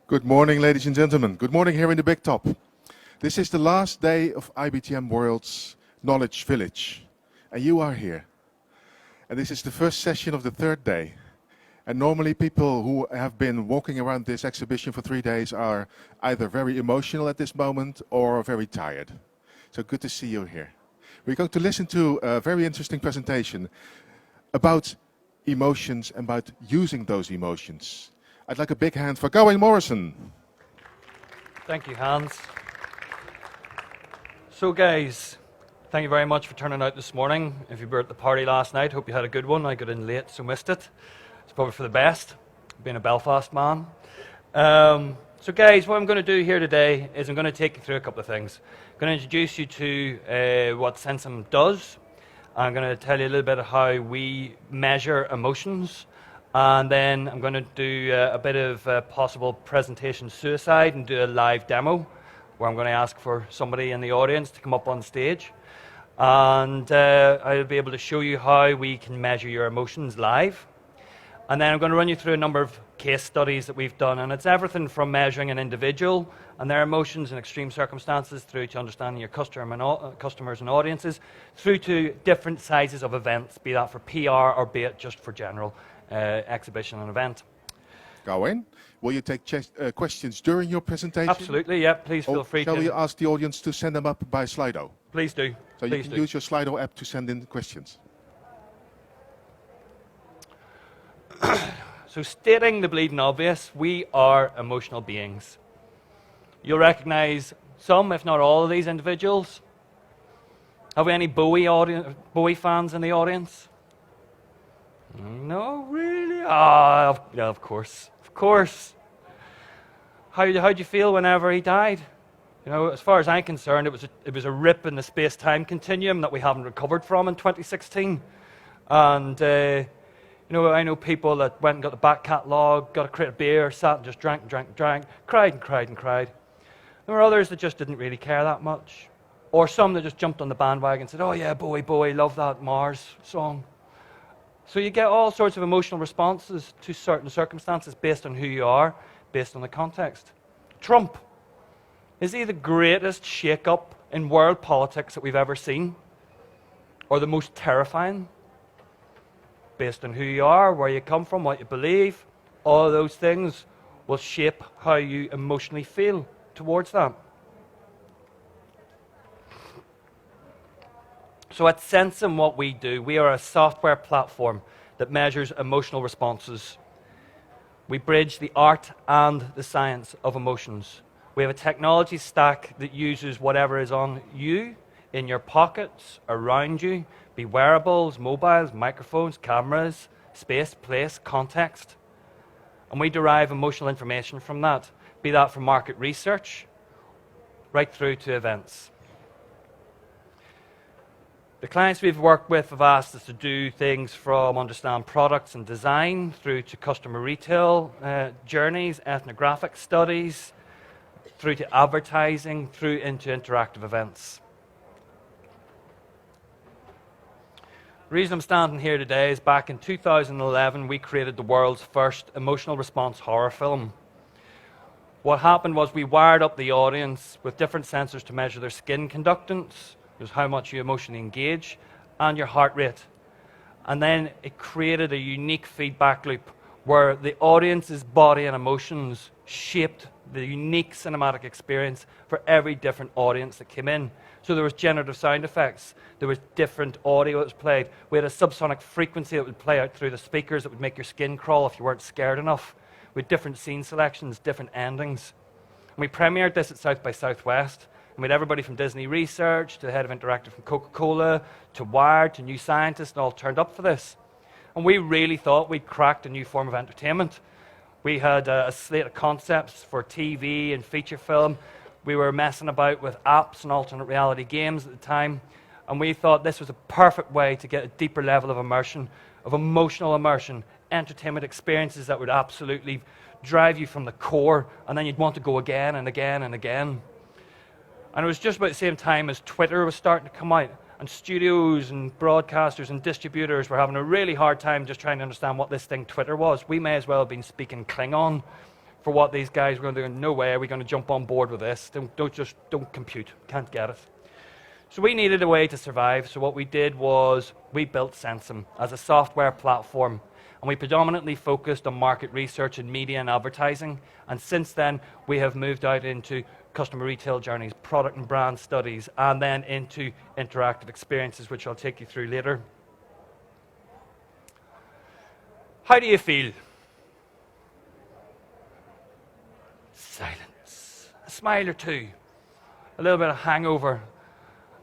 Good morning, ladies and gentlemen. Good morning here in the Big Top. This is the last day of IBTM World's Knowledge Village, and you are here. And this is the first session of the third day. And normally people who have been walking around this exhibition for 3 days are either very emotional at this moment or very tired. So good to see you here. We're going to listen to a very interesting presentation about emotions and about using those emotions. I'd like a big hand for Gawain Morrison. Thank you, Hans. So guys, thank you very much for turning out this morning. If you were at the party last night, hope you had a good one. I got in late, so missed it. It's probably for the best, being a Belfast man. So guys, what I'm going to do here today is I'm going to take you through a couple of things. I'm going to introduce you to what Sensum does. I'm going to tell you a little bit of how we measure emotions. And then I'm going to do a bit of possible presentation suicide and do a live demo where I'm going to ask for somebody in the audience to come up on stage. And I'll be able to show you how we can measure your emotions live. And then I'm going to run you through a number of case studies that we've done. And it's everything from measuring an individual and their emotions in extreme circumstances through to understanding your customers and audiences, through to different sizes of events, be that for PR or be it just for general exhibition and event. Gawain, will you take questions during your presentation? Absolutely, yeah. Please feel free to. Shall we ask the audience to send them up by Slido? Please do. So you can use your Slido app to send in questions. So stating the bleeding obvious, we are emotional beings. You'll recognize some, if not all, of these individuals. Have we any Bowie fans in the audience? No, really? Yeah, of course. Of course. How'd you feel whenever he died? You know, as far as I'm concerned, it was a rip in the space-time continuum that we haven't recovered from in 2016. And, you know, I know people that went and got the back catalogue, got a crate of beer, sat and just drank, cried and cried and cried. There were others that just didn't really care that much. Or some that just jumped on the bandwagon and said, oh yeah, Bowie, love that Mars song. So you get all sorts of emotional responses to certain circumstances based on who you are, based on the context. Trump. Is he the greatest shake-up in world politics that we've ever seen? Or the most terrifying? Based on who you are, where you come from, what you believe, all of those things will shape how you emotionally feel towards that. So at Sensum, what we do, we are a software platform that measures emotional responses. We bridge the art and the science of emotions. We have a technology stack that uses whatever is on you, in your pockets, around you, be wearables, mobiles, microphones, cameras, space, place, context. And we derive emotional information from that, be that from market research, right through to events. The clients we've worked with have asked us to do things from understand products and design through to customer retail journeys, ethnographic studies, through to advertising, through into interactive events. The reason I'm standing here today is back in 2011, we created the world's first emotional response horror film. What happened was we wired up the audience with different sensors to measure their skin conductance, just how much you emotionally engage, and your heart rate. And then it created a unique feedback loop where the audience's body and emotions shaped the unique cinematic experience for every different audience that came in. So there was generative sound effects, there was different audio that was played. We had a subsonic frequency that would play out through the speakers that would make your skin crawl if you weren't scared enough. We had different scene selections, different endings. And we premiered this at South by Southwest. And we had everybody from Disney Research to the head of Interactive from Coca-Cola to Wired to New Scientists, and all turned up for this. And we really thought we'd cracked a new form of entertainment. We had a slate of concepts for TV and feature film. We were messing about with apps and alternate reality games at the time. And we thought this was a perfect way to get a deeper level of immersion, of emotional immersion, entertainment experiences that would absolutely drive you from the core, and then you'd want to go again and again and again. And it was just about the same time as Twitter was starting to come out, and studios and broadcasters and distributors were having a really hard time just trying to understand what this thing Twitter was. We may as well have been speaking Klingon for what these guys were going to do. No way are we going to jump on board with this. Don't compute. Can't get it. So we needed a way to survive. So what we did was we built Sensum as a software platform. And we predominantly focused on market research and media and advertising. And since then, we have moved out into customer retail journeys, product and brand studies, and then into interactive experiences, which I'll take you through later. How do you feel? Silence. A smile or two. A little bit of hangover.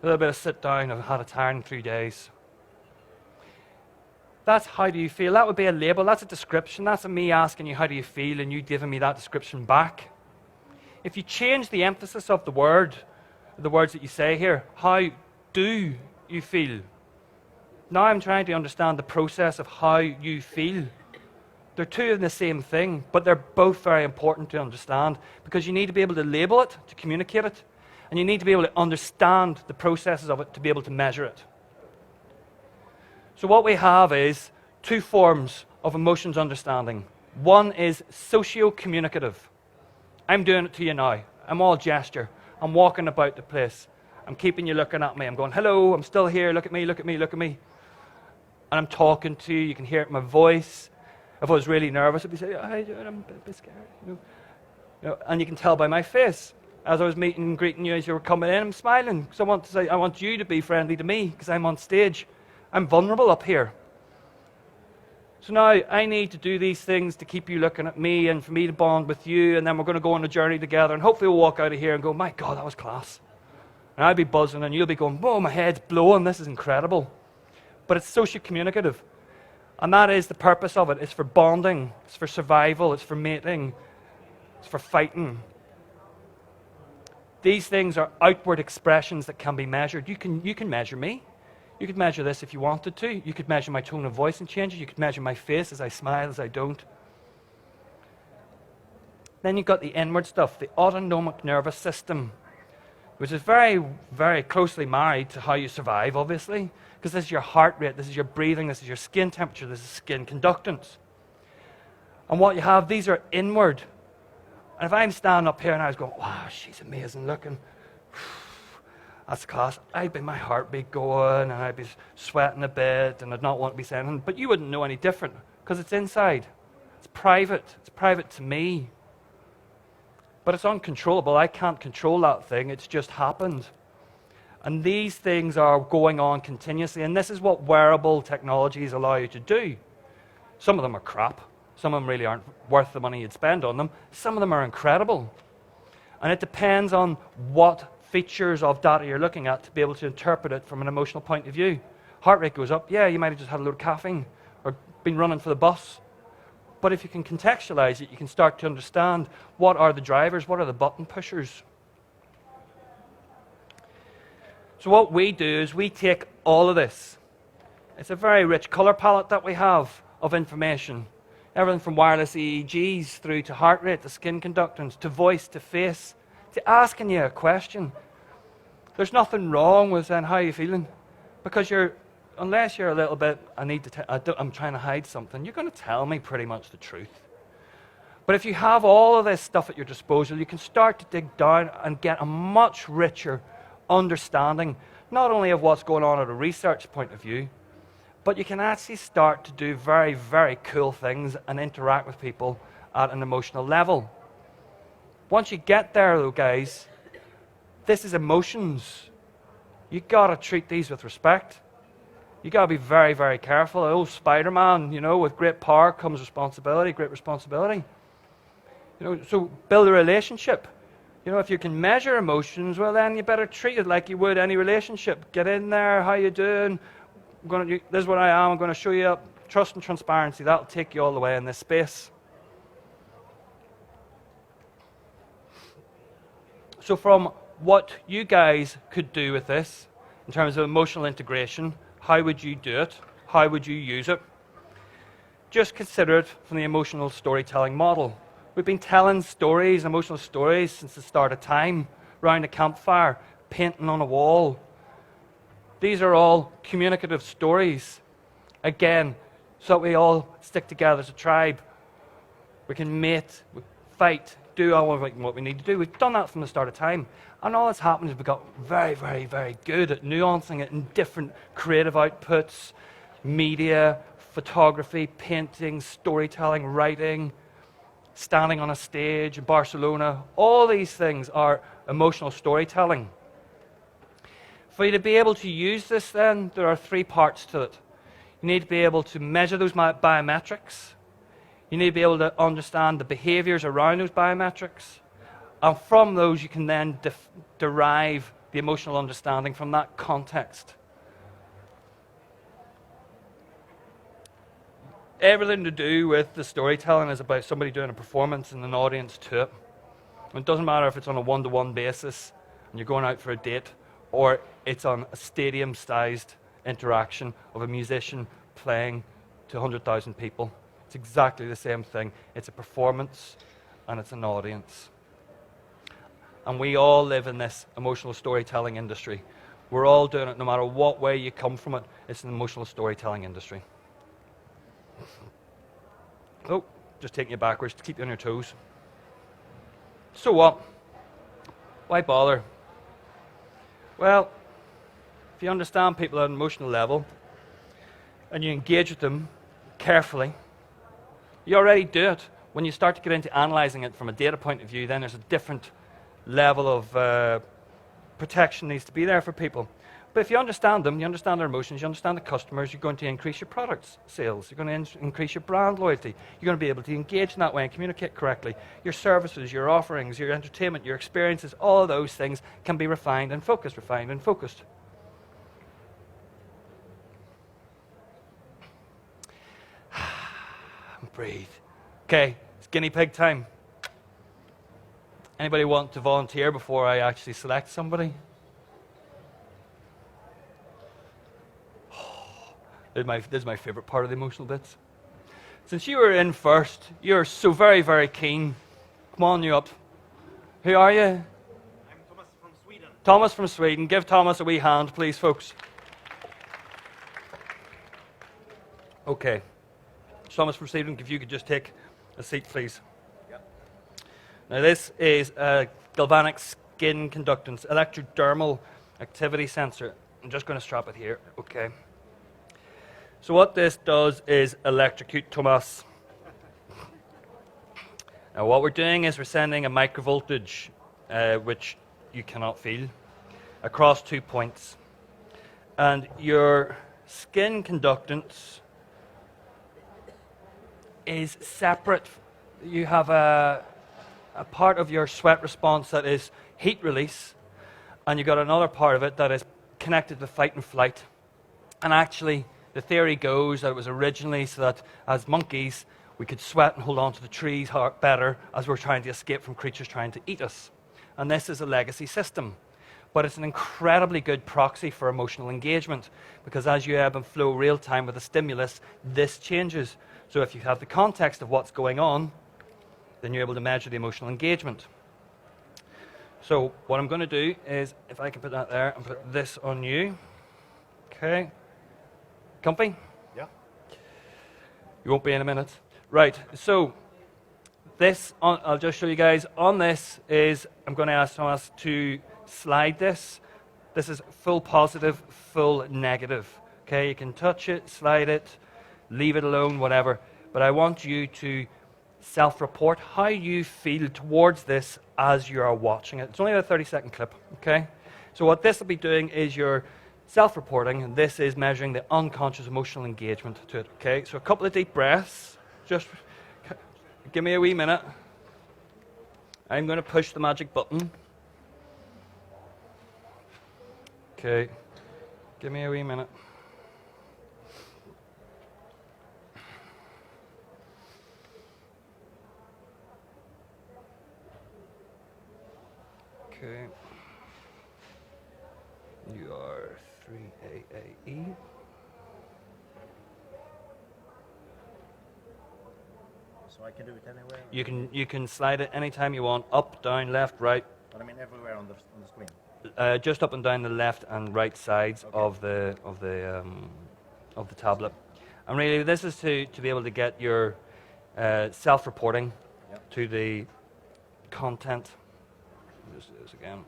A little bit of sit down. I've had a tiring 3 days. That's how do you feel. That would be a label. That's a description. That's me asking you how do you feel and you giving me that description back. If you change the emphasis of the words that you say here, how do you feel? Now I'm trying to understand the process of how you feel. They're two of the same thing, but they're both very important to understand because you need to be able to label it, to communicate it, and you need to be able to understand the processes of it to be able to measure it. So what we have is two forms of emotions understanding. One is socio-communicative. I'm doing it to you now. I'm all gesture. I'm walking about the place. I'm keeping you looking at me. I'm going, hello, I'm still here. Look at me, look at me, look at me. And I'm talking to you. You can hear it in my voice. If I was really nervous, I'd be saying, how you doing? I'm a bit scared. You know, and you can tell by my face. As I was meeting and greeting you as you were coming in, I'm smiling. Because I want to say, I want you to be friendly to me because I'm on stage. I'm vulnerable up here. So now I need to do these things to keep you looking at me and for me to bond with you, and then we're going to go on a journey together, and hopefully we'll walk out of here and go, my God, that was class. And I'll be buzzing, and you'll be going, whoa, my head's blowing, this is incredible. But it's socio-communicative. And that is the purpose of it. It's for bonding, it's for survival, it's for mating, it's for fighting. These things are outward expressions that can be measured. You can measure me. You could measure this if you wanted to. You could measure my tone of voice and change it. You could measure my face as I smile, as I don't. Then you've got the inward stuff, the autonomic nervous system, which is very, very closely married to how you survive, obviously, because this is your heart rate, this is your breathing, this is your skin temperature, this is skin conductance. And what you have, these are inward. And if I'm standing up here and I was going, wow, she's amazing looking, that's class, I'd be my heartbeat going and I'd be sweating a bit and I'd not want to be saying anything, but you wouldn't know any different because it's inside. It's private to me. But it's uncontrollable. I can't control that thing. It's just happened. And these things are going on continuously, and this is what wearable technologies allow you to do. Some of them are crap. Some of them really aren't worth the money you'd spend on them. Some of them are incredible. And it depends on what features of data you're looking at to be able to interpret it from an emotional point of view. Heart rate goes up. Yeah, you might have just had a load of caffeine or been running for the bus. But if you can contextualize it, you can start to understand what are the drivers, what are the button pushers. So what we do is we take all of this. It's a very rich color palette that we have of information. Everything from wireless EEGs through to heart rate, to skin conductance, to voice, to face, to asking you a question. There's nothing wrong with saying, how are you feeling? Because unless you're a little bit, I'm trying to hide something, you're going to tell me pretty much the truth. But if you have all of this stuff at your disposal, you can start to dig down and get a much richer understanding, not only of what's going on at a research point of view, but you can actually start to do very, very cool things and interact with people at an emotional level. Once you get there, though, guys, this is emotions. You've got to treat these with respect. You've got to be very, very careful. Oh, Spider-Man, with great power comes responsibility, great responsibility. So build a relationship. If you can measure emotions, well, then you better treat it like you would any relationship. Get in there, how you doing? This is what I am, I'm going to show you trust and transparency. That'll take you all the way in this space. So from what you guys could do with this, in terms of emotional integration, how would you do it? How would you use it? Just consider it from the emotional storytelling model. We've been telling stories, emotional stories, since the start of time, around a campfire, painting on a wall. These are all communicative stories. Again, so that we all stick together as a tribe. We can mate, fight, do all of what we need to do. We've done that from the start of time. And all that's happened is we got very, very, very good at nuancing it in different creative outputs, media, photography, painting, storytelling, writing, standing on a stage in Barcelona. All these things are emotional storytelling. For you to be able to use this then, there are 3 parts to it. You need to be able to measure those biometrics. You need to be able to understand the behaviors around those biometrics. And from those, you can then derive the emotional understanding from that context. Everything to do with the storytelling is about somebody doing a performance and an audience to it. It doesn't matter if it's on a one-to-one basis and you're going out for a date, or it's on a stadium-sized interaction of a musician playing to 100,000 people. It's exactly the same thing. It's a performance and it's an audience. And we all live in this emotional storytelling industry. We're all doing it no matter what way you come from it. It's an emotional storytelling industry. Oh, just taking you backwards to keep you on your toes. So what? Why bother? Well, if you understand people at an emotional level and you engage with them carefully, you already do it. When you start to get into analysing it from a data point of view, then there's a different level of protection needs to be there for people. But if you understand them, you understand their emotions, you understand the customers, you're going to increase your product sales, you're going to increase your brand loyalty, you're going to be able to engage in that way and communicate correctly. Your services, your offerings, your entertainment, your experiences, all of those things can be refined and focused, Breathe. Okay, it's guinea pig time. Anybody want to volunteer before I actually select somebody? This is my favorite part of the emotional bits. Since you were in first, you're so very, very keen. Come on, you up. Who are you? I'm Thomas from Sweden. Thomas from Sweden. Give Thomas a wee hand, please, folks. Okay. Thomas from Sweden, if you could just take a seat, please. Yep. Now, this is a galvanic skin conductance, electrodermal activity sensor. I'm just going to strap it here. Okay. So what this does is electrocute Thomas. Now what we're doing is we're sending a microvoltage, which you cannot feel, across 2 points. And your skin conductance is separate. You have a part of your sweat response that is heat release, and you've got another part of it that is connected to fight and flight. And actually, the theory goes that it was originally so that as monkeys, we could sweat and hold on to the trees better as we're trying to escape from creatures trying to eat us. And this is a legacy system. But it's an incredibly good proxy for emotional engagement, because as you ebb and flow real time with a stimulus, this changes. So if you have the context of what's going on, then you're able to measure the emotional engagement. So what I'm going to do is, if I can put that there and put this on you. Okay. Comfy? Yeah. You won't be in a minute. Right, so this, I'll just show you guys. On this is, I'm going to ask Thomas to slide this. This is full positive, full negative. Okay, you can touch it, slide it, leave it alone, whatever. But I want you to self-report how you feel towards this as you are watching it. It's only a 30-second clip, okay? So what this will be doing is you're self-reporting, and this is measuring the unconscious emotional engagement to it, okay? So a couple of deep breaths. Just give me a wee minute. I'm going to push the magic button. Okay. Give me a wee minute. Okay. You are 3AAE. So I can do it anywhere? You can slide it anytime you want, up, down, left, right. But I mean everywhere on the screen? Just up and down the left and right sides of the tablet. And really, this is to be able to get your self-reporting to the content. Let's do this again.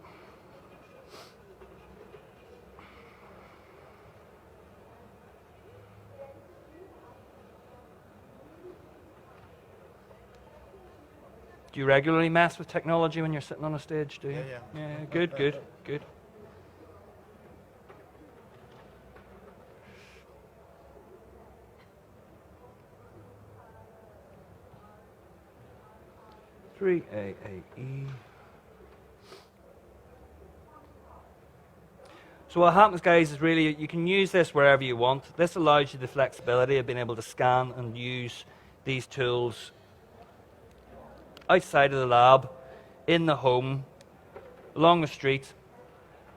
Do you regularly mess with technology when you're sitting on a stage, do you? Yeah. Yeah, good, good, good. Three AAE. So what happens, guys, is really you can use this wherever you want. This allows you the flexibility of being able to scan and use these tools outside of the lab, in the home, along the street,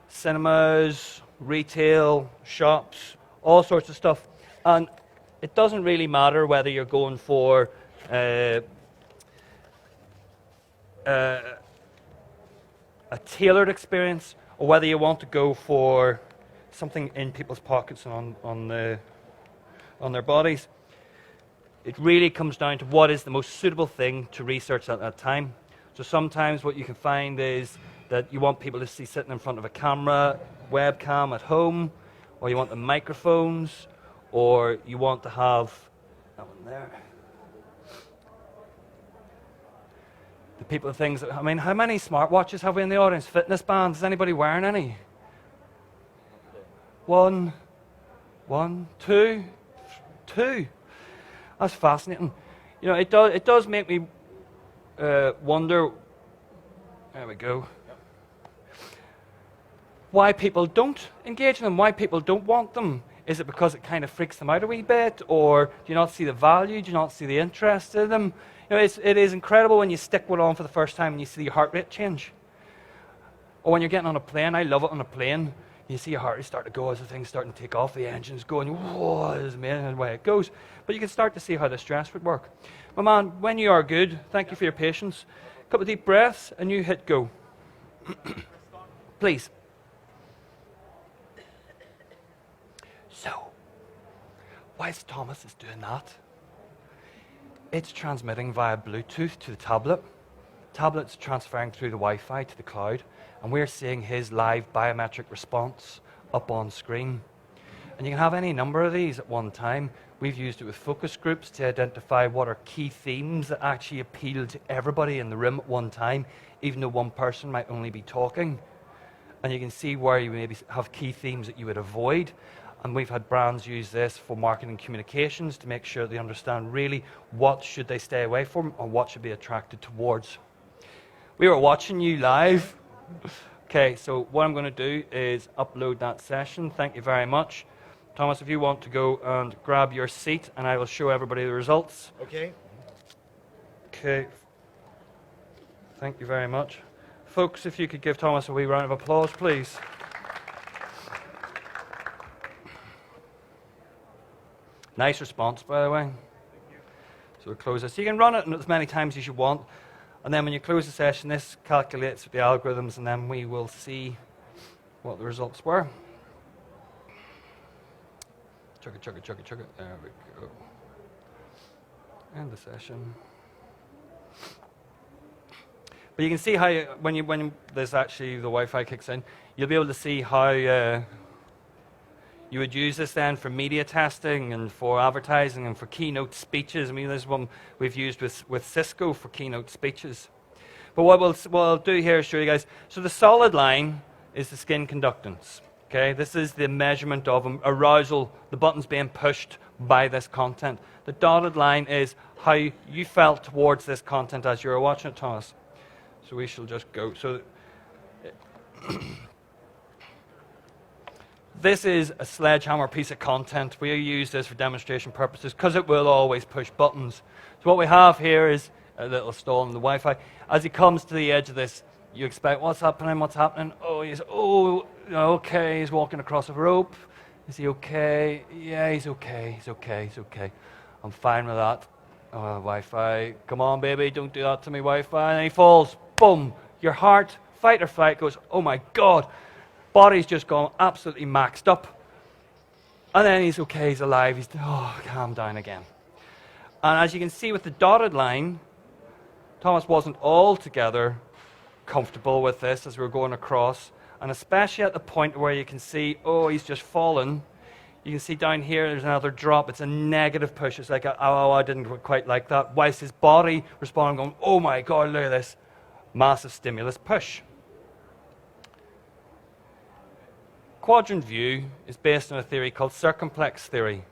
cinemas, retail, shops, all sorts of stuff. And it doesn't really matter whether you're going for a tailored experience or whether you want to go for something in people's pockets and on their bodies. It really comes down to what is the most suitable thing to research at that time. So sometimes what you can find is that you want people to see sitting in front of a camera, webcam at home, or you want the microphones, or you want to have that one there. The people, things, I mean, how many smartwatches have we in the audience? Fitness bands, is anybody wearing any? One, two. That's fascinating. You know, it does make me wonder, there we go, why people don't engage in them, why people don't want them. Is it because it kind of freaks them out a wee bit, or do you not see the value, do you not see the interest in them? You know, it is incredible when you stick one on for the first time and you see your heart rate change. Or when you're getting on a plane, I love it on a plane, you see your heart rate start to go as the thing's starting to take off, the engine's going, whoa, it's amazing the way it goes. But you can start to see how the stress would work. My man, when you are good, thank you for your patience. A couple of deep breaths and you hit go. Please. So, whilst Thomas is doing that, it's transmitting via Bluetooth to the tablet. Tablet's transferring through the Wi-Fi to the cloud, and we're seeing his live biometric response up on screen. And you can have any number of these at one time. We've used it with focus groups to identify what are key themes that actually appeal to everybody in the room at one time, even though one person might only be talking. And you can see where you maybe have key themes that you would avoid. And we've had brands use this for marketing communications to make sure they understand really what should they stay away from or what should be attracted towards. We were watching you live. Okay, so what I'm going to do is upload that session. Thank you very much. Thomas, if you want to go and grab your seat, and I will show everybody the results. Okay. Okay. Thank you very much. Folks, if you could give Thomas a wee round of applause, please. Nice response, by the way. So we'll close this. You can run it as many times as you want. And then when you close the session, this calculates with the algorithms, and then we will see what the results were. Chug it, chug it, chug it, chug it. There we go. End the session. But you can see how, when there's actually the Wi-Fi kicks in, you'll be able to see how you would use this then for media testing and for advertising and for keynote speeches. I mean, there's one we've used with Cisco for keynote speeches. But what I'll do here is show you guys. So the solid line is the skin conductance. Okay, this is the measurement of arousal, the buttons being pushed by this content. The dotted line is how you felt towards this content as you were watching it, Thomas. So we shall just go. So this is a sledgehammer piece of content. We use this for demonstration purposes because it will always push buttons. So what we have here is a little stall in the Wi-Fi. As he comes to the edge of this, you expect, what's happening, what's happening? Oh, okay, he's walking across a rope. Is he okay? Yeah, he's okay, he's okay, he's okay. I'm fine with that. Oh, Wi-Fi, come on, baby, don't do that to me, Wi-Fi. And he falls, boom. Your heart, fight or flight, goes, oh my God. Body's just gone absolutely maxed up. And then he's okay, he's alive, he's, calm down again. And as you can see with the dotted line, Thomas wasn't altogether comfortable with this as we were going across, and especially at the point where you can see, oh, he's just fallen. You can see down here there's another drop. It's a negative push. It's like, oh, I didn't quite like that. Whilst his body responding, going, oh my God, look at this. Massive stimulus push. Quadrant view is based on a theory called circumplex theory.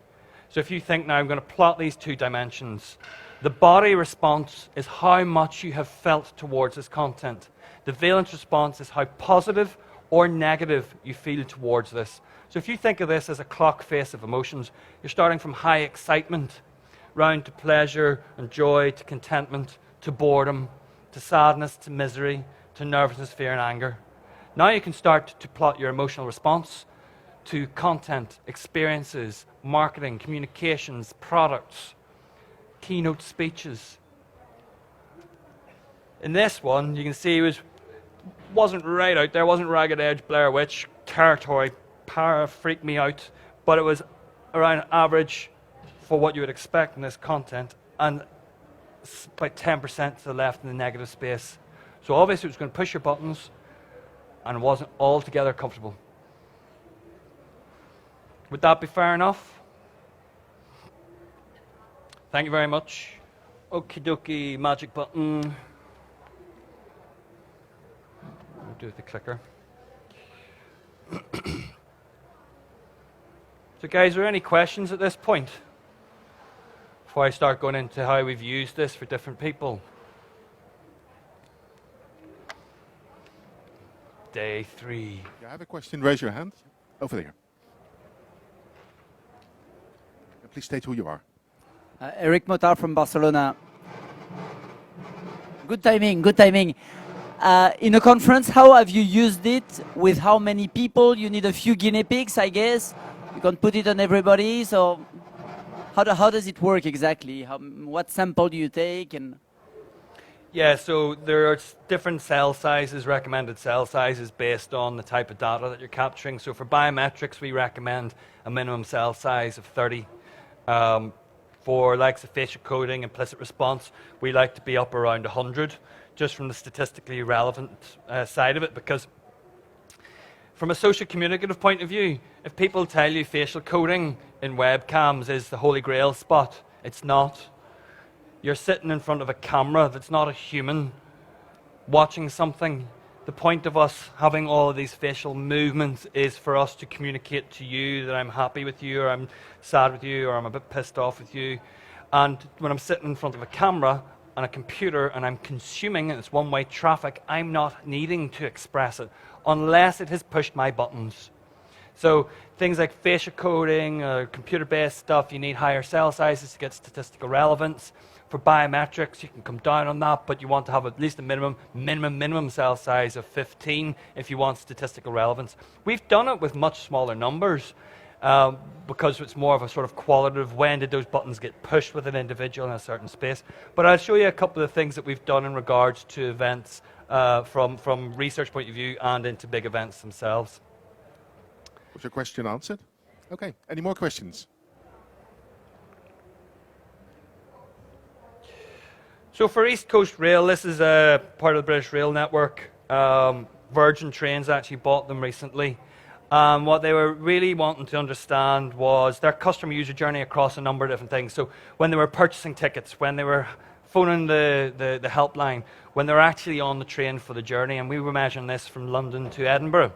So if you think now I'm going to plot these two dimensions, the body response is how much you have felt towards this content. The valence response is how positive or negative you feel towards this. So if you think of this as a clock face of emotions, you're starting from high excitement, round to pleasure and joy, to contentment, to boredom, to sadness, to misery, to nervousness, fear, and anger. Now you can start to plot your emotional response to content, experiences, marketing, communications, products, keynote speeches. In this one, you can see it wasn't right out there, wasn't Ragged Edge, Blair Witch territory, freaked me out, but it was around average for what you would expect in this content, and about 10% to the left in the negative space. So obviously it was going to push your buttons, and wasn't altogether comfortable. Would that be fair enough? Thank you very much. Okie dokie, magic button. We'll do the clicker. So guys, are there any questions at this point? Before I start going into how we've used this for different people. Day 3. You have a question, raise your hand. Over there. Please state who you are. Eric Motar from Barcelona. Good timing, good timing. In a conference, how have you used it? With how many people? You need a few guinea pigs, I guess. You can't put it on everybody. So how does it work exactly? What sample do you take? And yeah, so there are different cell sizes, recommended cell sizes based on the type of data that you're capturing. So for biometrics, we recommend a minimum cell size of 30. For likes of facial coding, implicit response, we like to be up around 100, just from the statistically relevant side of it, because from a social communicative point of view, if people tell you facial coding in webcams is the holy grail spot, it's not. You're sitting in front of a camera that's not a human watching something. The point of us having all of these facial movements is for us to communicate to you that I'm happy with you, or I'm sad with you, or I'm a bit pissed off with you. And when I'm sitting in front of a camera and a computer and I'm consuming, and it's one-way traffic, I'm not needing to express it unless it has pushed my buttons. So things like facial coding, computer-based stuff, you need higher cell sizes to get statistical relevance. For biometrics, you can come down on that, but you want to have at least a minimum cell size of 15 if you want statistical relevance. We've done it with much smaller numbers because it's more of a sort of qualitative, when did those buttons get pushed with an individual in a certain space. But I'll show you a couple of the things that we've done in regards to events from research point of view and into big events themselves. Was your question answered? Okay, any more questions? So for East Coast Rail, this is a part of the British Rail network. Virgin Trains actually bought them recently. What they were really wanting to understand was their customer user journey across a number of different things. So when they were purchasing tickets, when they were phoning the helpline, when they were actually on the train for the journey, and we were measuring this from London to Edinburgh.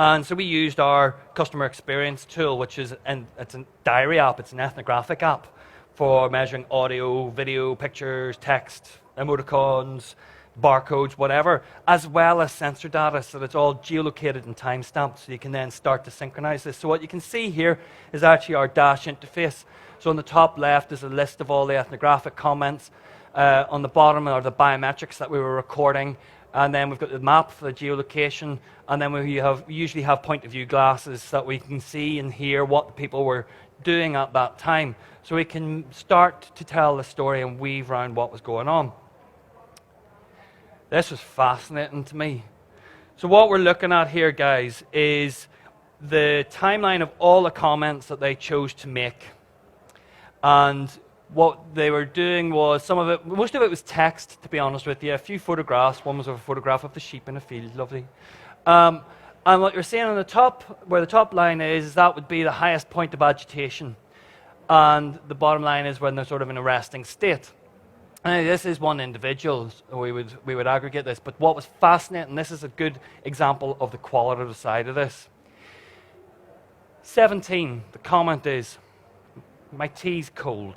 And so we used our customer experience tool, which is it's a diary app, it's an ethnographic app, for measuring audio, video, pictures, text, emoticons, barcodes, whatever, as well as sensor data, so that it's all geolocated and time-stamped, so you can then start to synchronize this. So what you can see here is actually our dash interface. So on the top left is a list of all the ethnographic comments. On the bottom are the biometrics that we were recording, and then we've got the map for the geolocation, and then we usually have point-of-view glasses so that we can see and hear what the people were doing at that time. So we can start to tell the story and weave around what was going on. This was fascinating to me. So what we're looking at here, guys, is the timeline of all the comments that they chose to make. And what they were doing was most of it was text, to be honest with you. A few photographs. One was of a photograph of the sheep in a field, lovely. And what you're seeing on the top, where the top line is that would be the highest point of agitation. And the bottom line is when they're sort of in a resting state. And this is one individual, so we would aggregate this. But what was fascinating, this is a good example of the qualitative side of this. 17, the comment is, my tea's cold.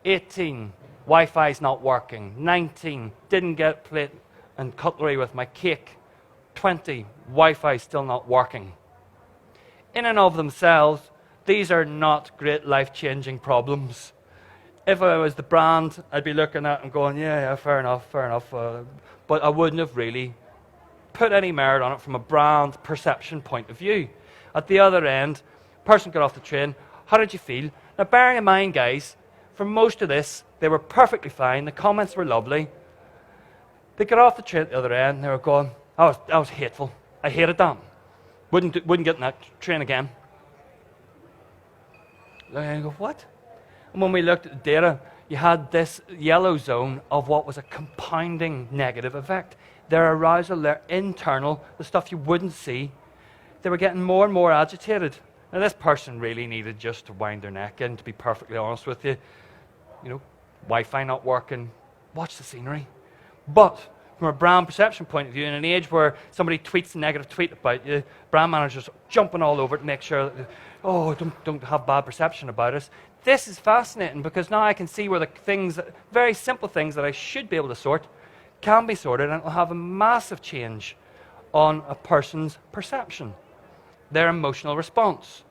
18, Wi-Fi's not working. 19, didn't get plate and cutlery with my cake. 20, Wi-Fi's still not working. In and of themselves, these are not great life-changing problems. If I was the brand, I'd be looking at and going, yeah, fair enough. But I wouldn't have really put any merit on it from a brand perception point of view. At the other end, person got off the train, how did you feel? Now, bearing in mind, guys, for most of this, they were perfectly fine. The comments were lovely. They got off the train at the other end, and they were going, that was hateful. I hated that. Wouldn't get in that train again. And I go, what? And when we looked at the data, you had this yellow zone of what was a compounding negative effect. Their arousal, their internal, the stuff you wouldn't see, they were getting more and more agitated. Now, this person really needed just to wind their neck in, to be perfectly honest with you. You know, Wi-Fi not working, watch the scenery. But from a brand perception point of view, in an age where somebody tweets a negative tweet about you, brand managers jumping all over it to make sure that, don't have bad perception about us. This is fascinating because now I can see where the things, very simple things that I should be able to sort, can be sorted, and it will have a massive change on a person's perception, their emotional response.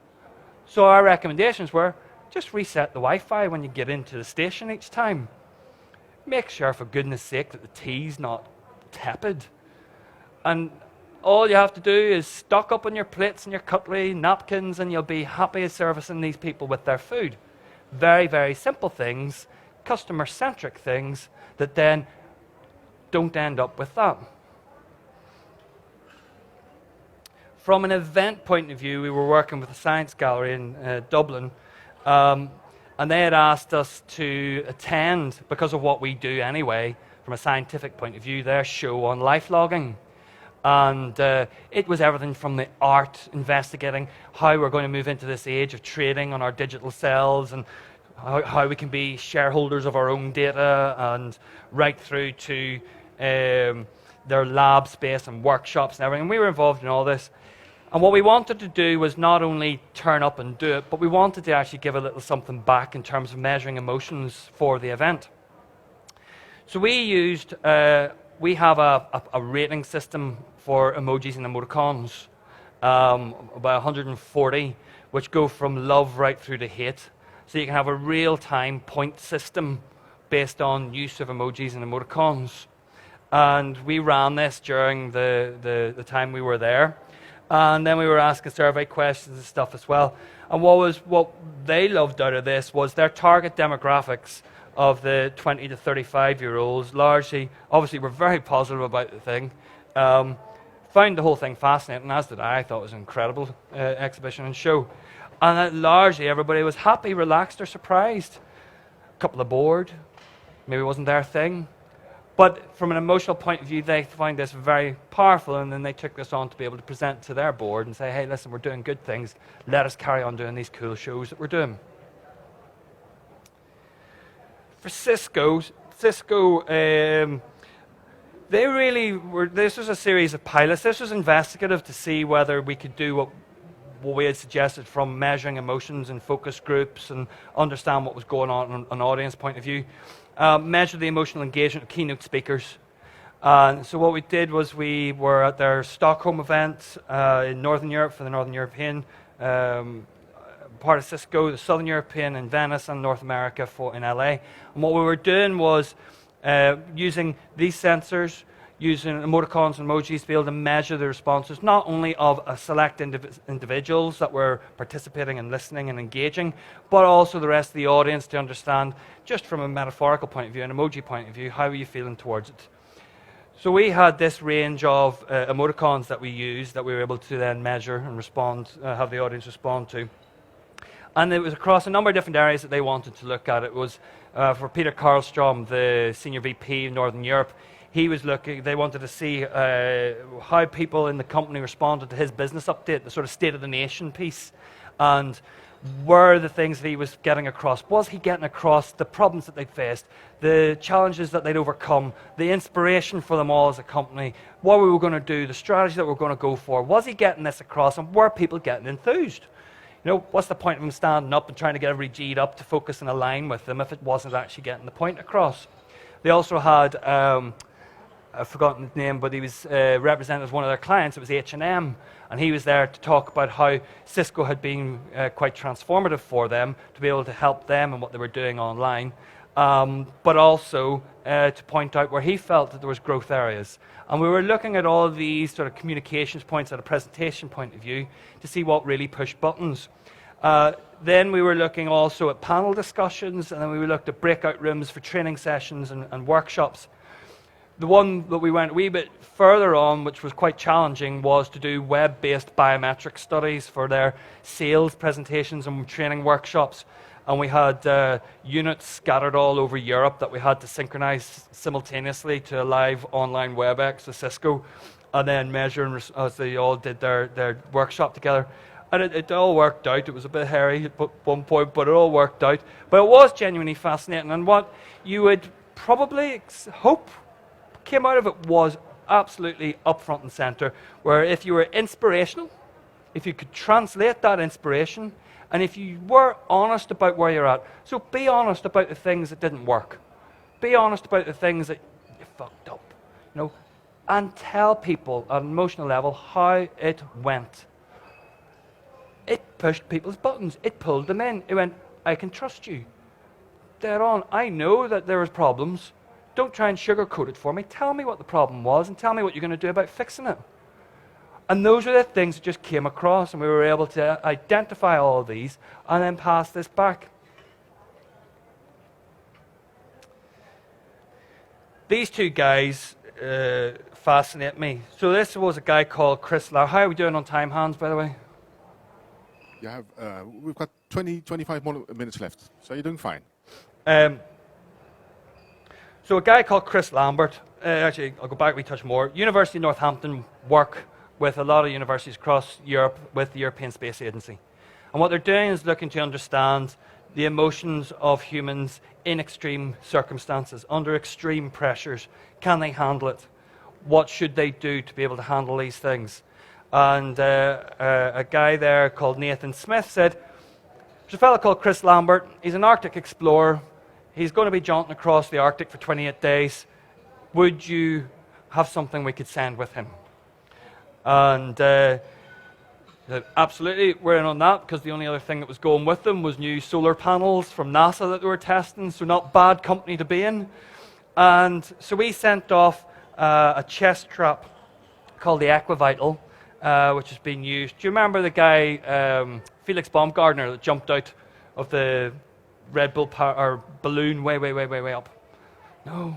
So our recommendations were, just reset the Wi-Fi when you get into the station each time. Make sure, for goodness sake, that the tea's not tepid. And all you have to do is stock up on your plates and your cutlery, napkins, and you'll be happy servicing these people with their food. Very, very simple things, customer-centric things, that then don't end up with that. From an event point of view, we were working with a science gallery in Dublin, and they had asked us to attend, because of what we do anyway, from a scientific point of view, their show on life logging. And it was everything from the art, investigating how we're going to move into this age of trading on our digital selves, and how we can be shareholders of our own data, and right through to their lab space and workshops and everything. And we were involved in all this. And what we wanted to do was not only turn up and do it, but we wanted to actually give a little something back in terms of measuring emotions for the event. So we have a rating system for emojis and emoticons, about 140, which go from love right through to hate. So you can have a real-time point system based on use of emojis and emoticons. And we ran this during the time we were there. And then we were asking survey questions and stuff as well. And what they loved out of this was their target demographics of the 20 to 35-year-olds, largely, obviously, were very positive about the thing. Found the whole thing fascinating, as did I. I thought it was an incredible exhibition and show. And largely, everybody was happy, relaxed, or surprised. A couple of bored. Maybe it wasn't their thing. But from an emotional point of view, they find this very powerful, and then they took this on to be able to present to their board and say, hey, listen, we're doing good things. Let us carry on doing these cool shows that we're doing. For Cisco, they really were, this was a series of pilots. This was investigative to see whether we could do what we had suggested from measuring emotions and focus groups and understand what was going on an audience point of view. Measure the emotional engagement of keynote speakers. So what we did was we were at their Stockholm event in Northern Europe for the Northern European part of Cisco, the Southern European in Venice, and North America in LA. And what we were doing was using these sensors, using emoticons and emojis to be able to measure the responses, not only of a select individuals that were participating and listening and engaging, but also the rest of the audience to understand, just from a metaphorical point of view, an emoji point of view, how are you feeling towards it. So we had this range of emoticons that we used that we were able to then measure and respond, have the audience respond to. And it was across a number of different areas that they wanted to look at. It was for Peter Karlstrom, the Senior VP of Northern Europe. He was looking, they wanted to see how people in the company responded to his business update, the sort of state of the nation piece. And were the things that he was getting across, was he getting across the problems that they'd faced, the challenges that they'd overcome, the inspiration for them all as a company, what we were going to do, the strategy that we were going to go for, was he getting this across, and were people getting enthused? You know, what's the point of him standing up and trying to get everybody G'd up to focus and align with them if it wasn't actually getting the point across? They also had, I've forgotten his name, but he was represented as one of their clients. It was H&M, and he was there to talk about how Cisco had been quite transformative for them to be able to help them and what they were doing online, but also to point out where he felt that there was growth areas. And we were looking at all of these sort of communications points at a presentation point of view to see what really pushed buttons. Then we were looking also at panel discussions, and then we looked at breakout rooms for training sessions and workshops. The one that we went a wee bit further on, which was quite challenging, was to do web-based biometric studies for their sales presentations and training workshops. And we had units scattered all over Europe that we had to synchronize simultaneously to a live online WebEx with Cisco, and then measure as they all did their workshop together. And it all worked out. It was a bit hairy at one point, but it all worked out. But it was genuinely fascinating. And what you would probably hope came out of it was absolutely up front and center, where if you were inspirational, if you could translate that inspiration, and if you were honest about where you're at. So be honest about the things that didn't work. Be honest about the things that you fucked up, you know, and tell people at an emotional level how it went. It pushed people's buttons. It pulled them in. It went, I can trust you. Dead on. I know that there was problems. Don't try and sugarcoat it for me. Tell me what the problem was and tell me what you're going to do about fixing it. And those are the things that just came across, and we were able to identify all of these and then pass this back. These two guys fascinate me. So this was a guy called Chris Lau. How are we doing on time, Hans, by the way? Yeah, we've got 25 more minutes left, so you're doing fine. So a guy called Chris Lambert, actually I'll go back a wee touch more, University of Northampton work with a lot of universities across Europe with the European Space Agency. And what they're doing is looking to understand the emotions of humans in extreme circumstances, under extreme pressures. Can they handle it? What should they do to be able to handle these things? And a guy there called Nathan Smith said, there's a fellow called Chris Lambert, he's an Arctic explorer, he's going to be jaunting across the Arctic for 28 days. Would you have something we could send with him? And absolutely, we're in on that, because the only other thing that was going with them was new solar panels from NASA that they were testing, so not bad company to be in. And so we sent off a chest trap called the Equivital, which has been used. Do you remember the guy, Felix Baumgartner, that jumped out of the Red Bull balloon way up? No.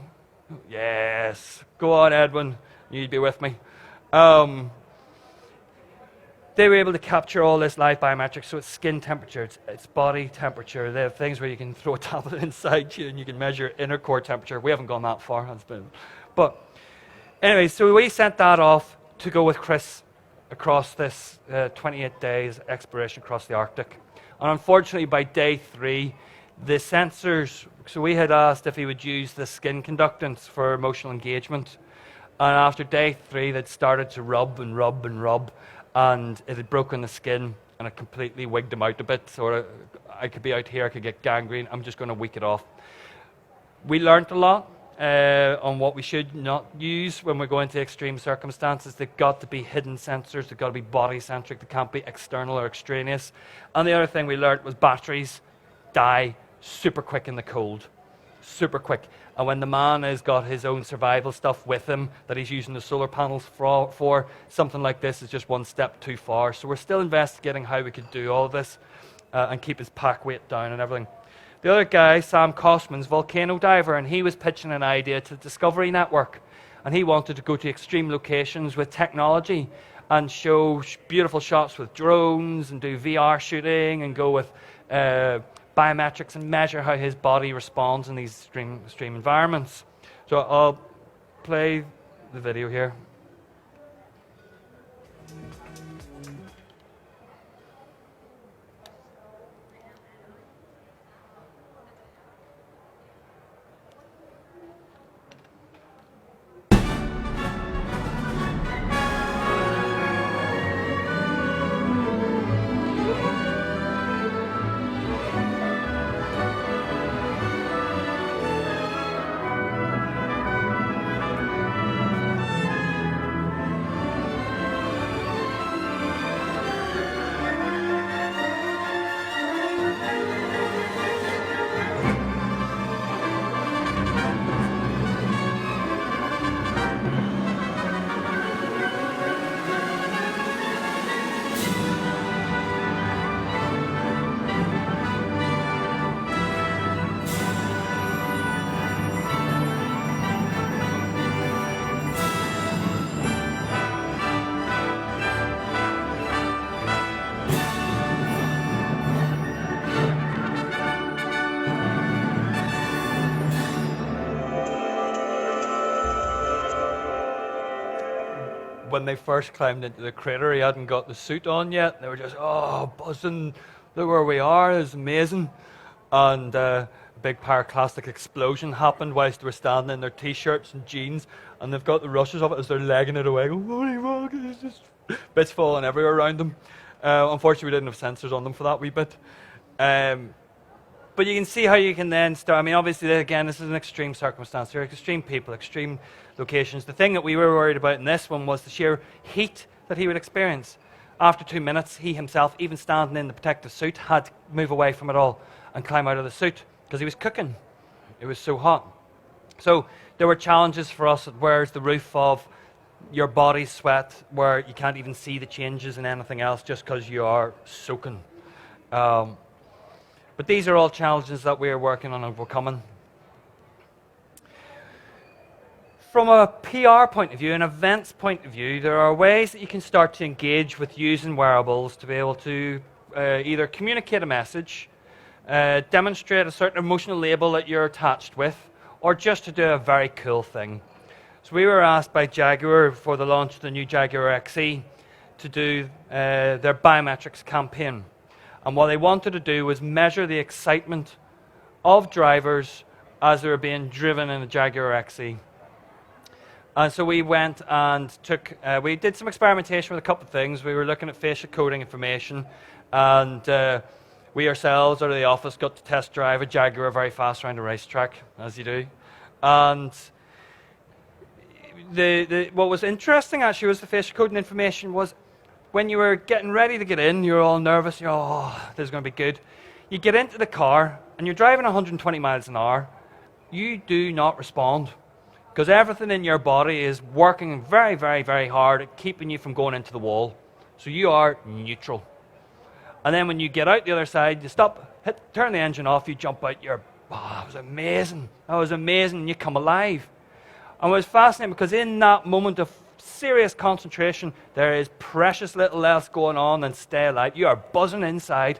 Yes. Go on, Edwin. You'd be with me. They were able to capture all this live biometrics, so it's skin temperature, it's body temperature. They have things where you can throw a tablet inside you and you can measure inner core temperature. We haven't gone that far. But anyway, so we sent that off to go with Chris across this 28 days exploration across the Arctic. And unfortunately, by day 3, the sensors, so we had asked if he would use the skin conductance for emotional engagement. And after day 3, they'd started to rub, and it had broken the skin, and it completely wigged him out a bit. So I could be out here, I could get gangrene, I'm just going to weak it off. We learned a lot on what we should not use when we go into extreme circumstances. They've got to be hidden sensors, they've got to be body-centric, they can't be external or extraneous. And the other thing we learned was batteries die super quick in the cold. Super quick. And when the man has got his own survival stuff with him that he's using the solar panels for, something like this is just one step too far. So we're still investigating how we could do all of this and keep his pack weight down and everything. The other guy, Sam Kosman's volcano diver, and he was pitching an idea to Discovery Network. And he wanted to go to extreme locations with technology and show beautiful shots with drones and do VR shooting and go with biometrics and measure how his body responds in these extreme environments. So I'll play the video here. When they first climbed into the crater, he hadn't got the suit on yet. They were just, oh, buzzing. Look where we are. It's amazing. And a big pyroclastic explosion happened whilst they were standing in their T-shirts and jeans. And they've got the rushes of it as they're legging it away. Going, holy fuck, it's just bits falling everywhere around them. Unfortunately, we didn't have sensors on them for that wee bit. But you can see how you can then start. I mean, obviously, again, this is an extreme circumstance. There are extreme people, extreme locations. The thing that we were worried about in this one was the sheer heat that he would experience. After 2 minutes, he himself, even standing in the protective suit, had to move away from it all and climb out of the suit because he was cooking. It was so hot. So there were challenges for us. Where's the roof of your body sweat, where you can't even see the changes in anything else just because you are soaking. But these are all challenges that we are working on overcoming. From a PR point of view, an events point of view, there are ways that you can start to engage with using wearables to be able to either communicate a message, demonstrate a certain emotional label that you're attached with, or just to do a very cool thing. So we were asked by Jaguar for the launch of the new Jaguar XE to do their biometrics campaign. And what they wanted to do was measure the excitement of drivers as they were being driven in a Jaguar XE. And so we went and we did some experimentation with a couple of things. We were looking at facial coding information, and we ourselves, out of the office, got to test drive a Jaguar very fast around a racetrack, as you do. And what was interesting, actually, was the facial coding information was when you were getting ready to get in, you're all nervous, you're, oh, this is going to be good. You get into the car, and you're driving 120 miles an hour, you do not respond. Because everything in your body is working very, very, very hard at keeping you from going into the wall. So you are neutral. And then when you get out the other side, you stop, turn the engine off, you jump out, you're, oh, that was amazing. That was amazing, and you come alive. And it was fascinating because in that moment of serious concentration, there is precious little else going on than stay alive. You are buzzing inside.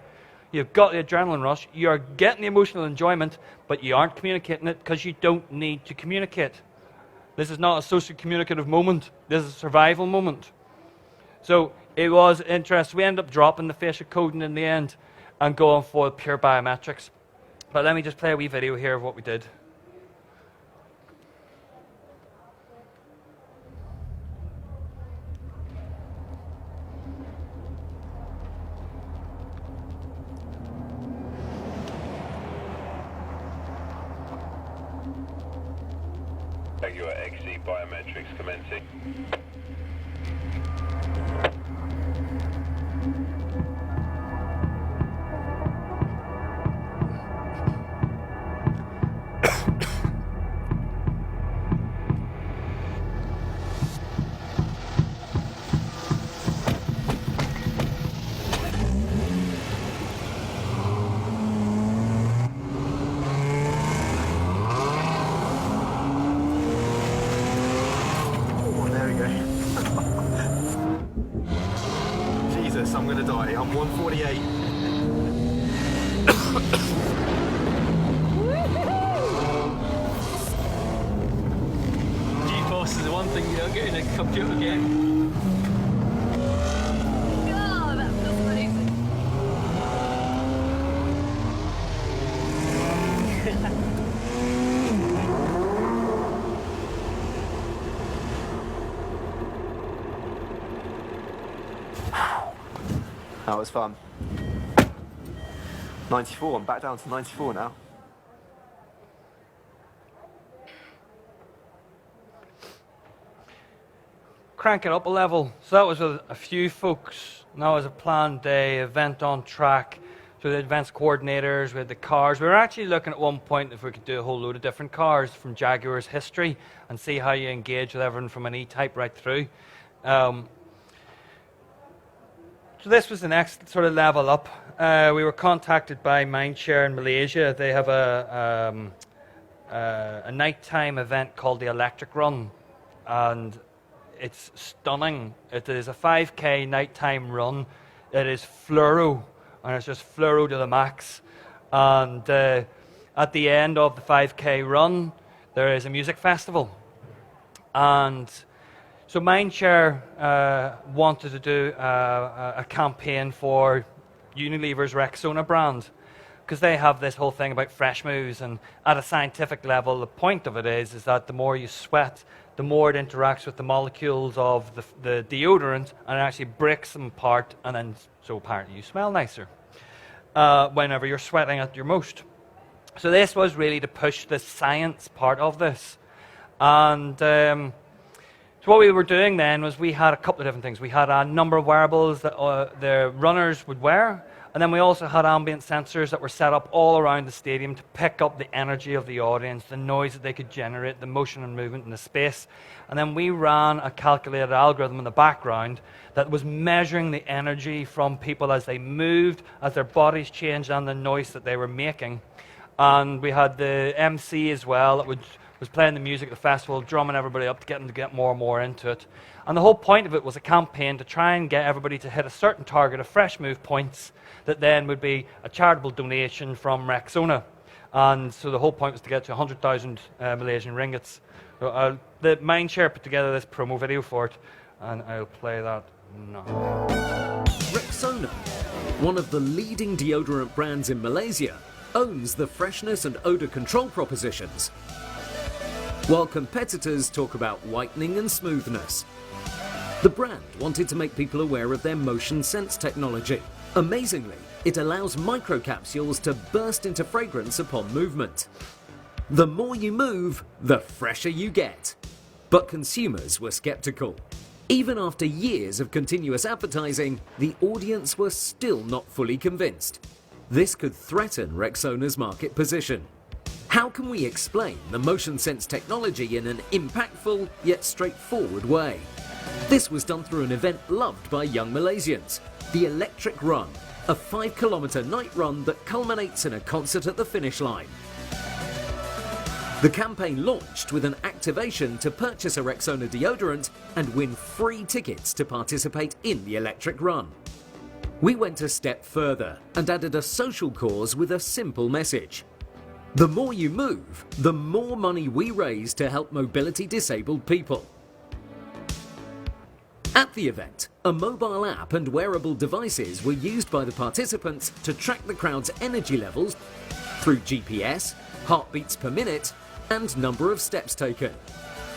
You've got the adrenaline rush. You are getting the emotional enjoyment, but you aren't communicating it because you don't need to communicate. This is not a social communicative moment. This is a survival moment. So it was interesting. We ended up dropping the facial coding in the end and going for pure biometrics. But let me just play a wee video here of what we did. Jaguar XE biometrics commencing. Jesus, I'm gonna die. I'm 148. G-force is the one thing you don't get in a computer game. Oh, that feels amazing. That was fun. 94, I'm back down to 94 now. Crank it up a level. So that was with a few folks. And that was a planned day, event on track. So the events coordinators, we had the cars. We were actually looking at one point if we could do a whole load of different cars from Jaguar's history and see how you engage with everyone from an E-Type right through. So this was the next sort of level up. We were contacted by Mindshare in Malaysia. They have a nighttime event called the Electric Run, and it's stunning. It is a 5K nighttime run. It is fluoro, and it's just fluoro to the max. And at the end of the 5K run, there is a music festival. And so Mindshare wanted to do a campaign for Unilever's Rexona brand, because they have this whole thing about fresh moves, and at a scientific level, the point of it is that the more you sweat, the more it interacts with the molecules of the deodorant, and it actually breaks them apart, and then so apparently you smell nicer whenever you're sweating at your most. So this was really to push the science part of this. And so what we were doing then was we had a couple of different things. We had a number of wearables that the runners would wear, and then we also had ambient sensors that were set up all around the stadium to pick up the energy of the audience, the noise that they could generate, the motion and movement in the space. And then we ran a calculated algorithm in the background that was measuring the energy from people as they moved, as their bodies changed, and the noise that they were making. And we had the MC as well that was playing the music at the festival, drumming everybody up to get them to get more and more into it. And the whole point of it was a campaign to try and get everybody to hit a certain target of fresh move points that then would be a charitable donation from Rexona. And so the whole point was to get to 100,000 Malaysian ringgits. So the Mindshare put together this promo video for it, and I'll play that now. Rexona, one of the leading deodorant brands in Malaysia, owns the freshness and odour control propositions, while competitors talk about whitening and smoothness. The brand wanted to make people aware of their motion sense technology. Amazingly, it allows microcapsules to burst into fragrance upon movement. The more you move, the fresher you get. But consumers were skeptical. Even after years of continuous advertising, the audience were still not fully convinced. This could threaten Rexona's market position. How can we explain the motion sense technology in an impactful yet straightforward way? This was done through an event loved by young Malaysians, the Electric Run, a 5-kilometre night run that culminates in a concert at the finish line. The campaign launched with an activation to purchase a Rexona deodorant and win free tickets to participate in the Electric Run. We went a step further and added a social cause with a simple message. The more you move, the more money we raise to help mobility disabled people. At the event, a mobile app and wearable devices were used by the participants to track the crowd's energy levels through GPS, heartbeats per minute, and number of steps taken.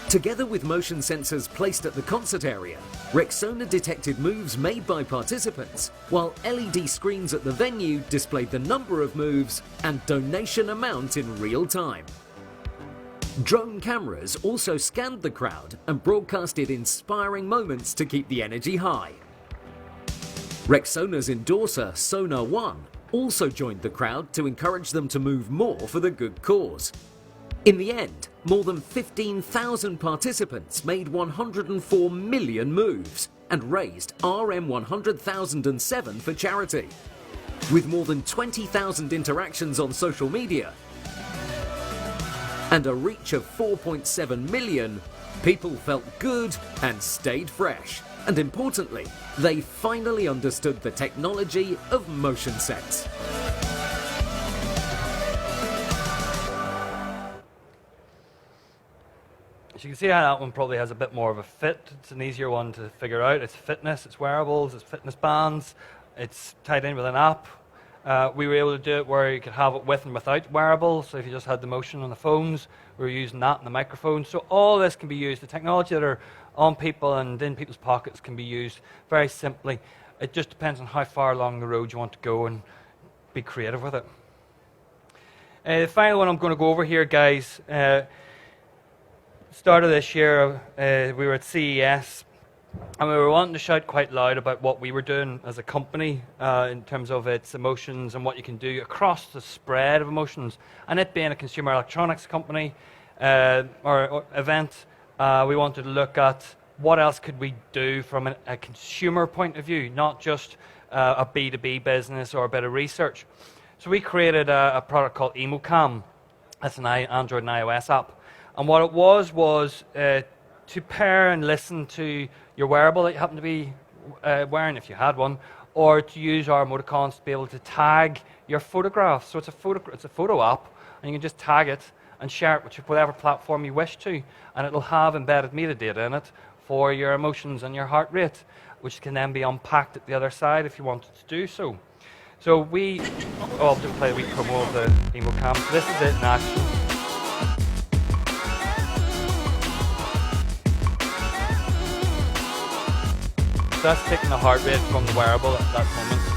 Together with motion sensors placed at the concert area, Rexona detected moves made by participants, while LED screens at the venue displayed the number of moves and donation amount in real time. Drone cameras also scanned the crowd and broadcasted inspiring moments to keep the energy high. Rexona's endorser, Sonar One, also joined the crowd to encourage them to move more for the good cause. In the end, more than 15,000 participants made 104 million moves and raised RM 100,007 for charity. With more than 20,000 interactions on social media and a reach of 4.7 million, people felt good and stayed fresh. And importantly, they finally understood the technology of motion sense. you can see how that one probably has a bit more of a fit. It's an easier one to figure out. It's fitness, it's wearables, it's fitness bands, it's tied in with an app. We were able to do it where you could have it with and without wearables. So if you just had the motion on the phones, we were using that and the microphone. So all this can be used. The technology that are on people and in people's pockets can be used very simply. It just depends on how far along the road you want to go and be creative with it. The final one I'm going to go over here, guys. Start of this year, we were at CES, and we were wanting to shout quite loud about what we were doing as a company in terms of its emotions and what you can do across the spread of emotions. And it being a consumer electronics company or event, we wanted to look at what else could we do from a consumer point of view, not just a B2B business or a bit of research. So we created a product called EmoCam. That's an Android and iOS app. And what it was to pair and listen to your wearable that you happen to be wearing, if you had one, or to use our emoticons to be able to tag your photographs. So it's a photo app, and you can just tag it and share it with whatever platform you wish to, and it'll have embedded metadata in it for your emotions and your heart rate, which can then be unpacked at the other side if you wanted to do so. So I'll just play a wee promo of the EmoCam. So this is it in action. So that's taking the heart rate from the wearable at that moment.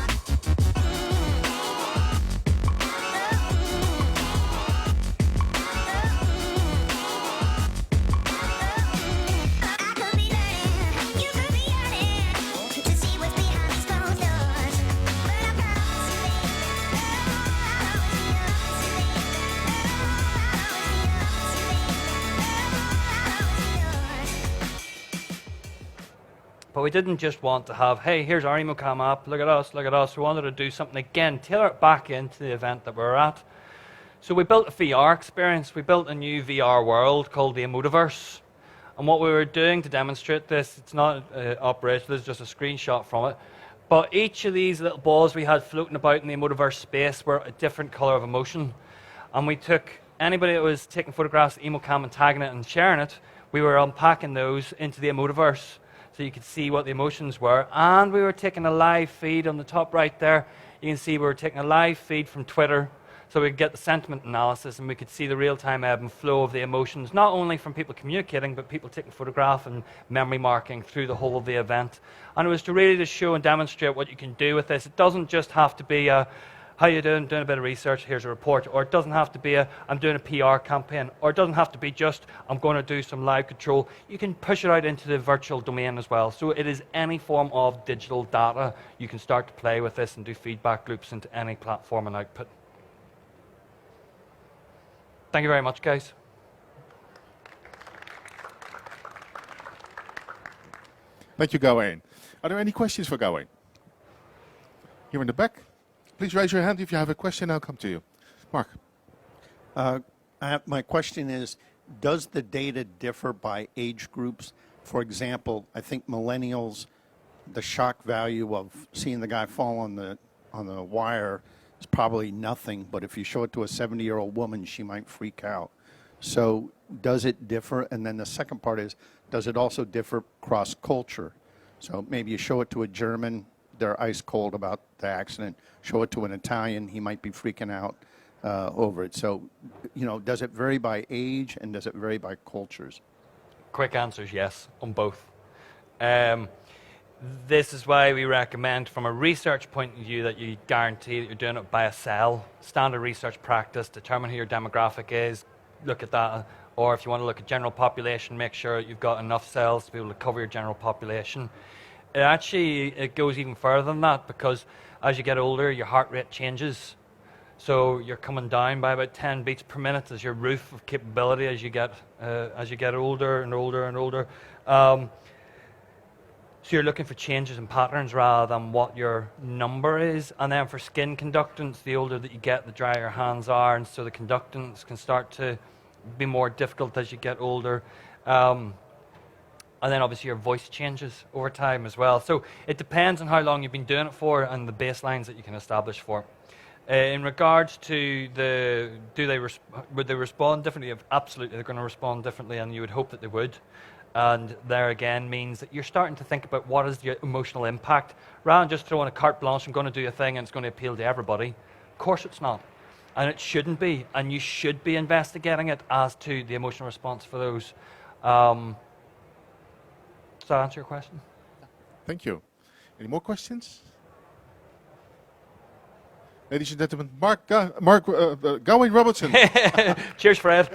But we didn't just want to have, hey, here's our EmoCam app, look at us, look at us. We wanted to do something again, tailor it back into the event that we're at. So we built a VR experience. We built a new VR world called the Emotiverse. And what we were doing to demonstrate this, it's not operational, it's just a screenshot from it. But each of these little balls we had floating about in the Emotiverse space were a different color of emotion. And we took anybody that was taking photographs of EmoCam and tagging it and sharing it, we were unpacking those into the Emotiverse, so you could see what the emotions were. And we were taking a live feed on the top right there. You can see we were taking a live feed from Twitter, so we could get the sentiment analysis and we could see the real-time ebb and flow of the emotions, not only from people communicating, but people taking photographs and memory marking through the whole of the event. And it was to really just show and demonstrate what you can do with this. It doesn't just have to be a, how you doing a bit of research, here's a report, or it doesn't have to be a, I'm doing a PR campaign, or it doesn't have to be just, I'm going to do some live control. You can push it out into the virtual domain as well. So it is any form of digital data. You can start to play with this and do feedback loops into any platform and output. Thank you very much, guys. Thank you, Gawain. Are there any questions for Gawain? Here in the back. Please raise your hand if you have a question. I'll come to you. Mark. My question is, does the data differ by age groups? For example, I think millennials, the shock value of seeing the guy fall on the wire is probably nothing, but if you show it to a 70-year-old woman, she might freak out. So does it differ? And then the second part is, does it also differ cross culture? So maybe you show it to a German, they're ice cold about the accident. Show it to an Italian, he might be freaking out over it. So, you know, does it vary by age and does it vary by cultures? Quick answer is yes, on both. This is why we recommend, from a research point of view, that you guarantee that you're doing it by a cell. Standard research practice, determine who your demographic is, look at that. Or if you want to look at general population, make sure you've got enough cells to be able to cover your general population. It goes even further than that, because as you get older, your heart rate changes. So you're coming down by about 10 beats per minute as your roof of capability as you get older and older and older. So you're looking for changes in patterns rather than what your number is. And then for skin conductance, the older that you get, the drier your hands are, and so the conductance can start to be more difficult as you get older. And then obviously your voice changes over time as well. So it depends on how long you've been doing it for and the baselines that you can establish for. In regards to would they respond differently? Absolutely, they're going to respond differently, and you would hope that they would. And there again means that you're starting to think about what is the emotional impact, rather than just throwing a carte blanche. I'm going to do a thing and it's going to appeal to everybody. Of course, it's not, and it shouldn't be. And you should be investigating it as to the emotional response for those. Does that answer your question? Thank you. Any more questions? Ladies and gentlemen, Gawain Morrison. Cheers, Fred.